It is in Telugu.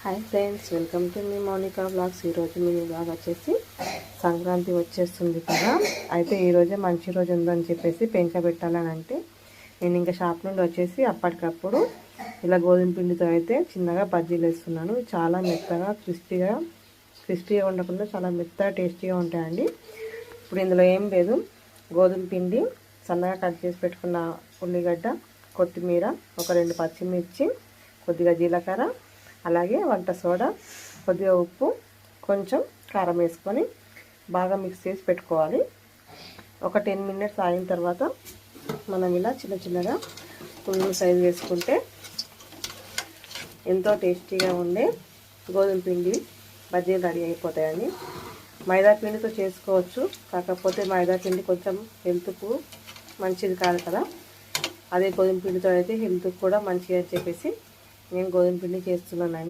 హాయ్ ఫ్రెండ్స్, వెల్కమ్ టు మీ మౌనికా బ్లాగ్స్. ఈరోజు మీ బ్లాగ్ వచ్చేసి సంక్రాంతి వచ్చేస్తుంది కదా, అయితే ఈరోజే మంచి రోజు ఉందని చెప్పేసి పెంక పెట్టాలని అంటే నేను ఇంకా షాప్ నుండి వచ్చేసి అప్పటికప్పుడు ఇలా గోధుమ పిండితో అయితే చిన్నగా బజ్జీలు వేస్తున్నాను. చాలా మెత్తగా క్రిస్పీగా ఉండకుండా చాలా మెత్తగా టేస్టీగా ఉంటాయండి. ఇప్పుడు ఇందులో ఏం లేదు, గోధుమ పిండి, సన్నగా కట్ చేసి పెట్టుకున్న ఉల్లిగడ్డ, కొత్తిమీర, ఒక 2 పచ్చిమిర్చి, కొద్దిగా జీలకర్ర, అలాగే వంట సోడా, కొద్దిగా ఉప్పు, కొంచెం కారం వేసుకొని బాగా మిక్స్ చేసి పెట్టుకోవాలి. ఒక 10 మినిట్స్ ఆగిన తర్వాత మనం ఇలా చిన్న చిన్నగా పునుగులు సైజు వేసుకుంటే ఎంతో టేస్టీగా ఉండే గోధుమ పిండి బజ్జీలు రెడీ అయిపోతాయండి. మైదా పిండితో చేసుకోవచ్చు, కాకపోతే మైదా పిండి కొంచెం హెల్త్కు మంచిది కాదు కదా. అదే గోధుమ పిండితో అయితే హెల్త్కి కూడా మంచిగా అని చెప్పేసి నేను గోధుమ పిండి చేస్తున్నాను.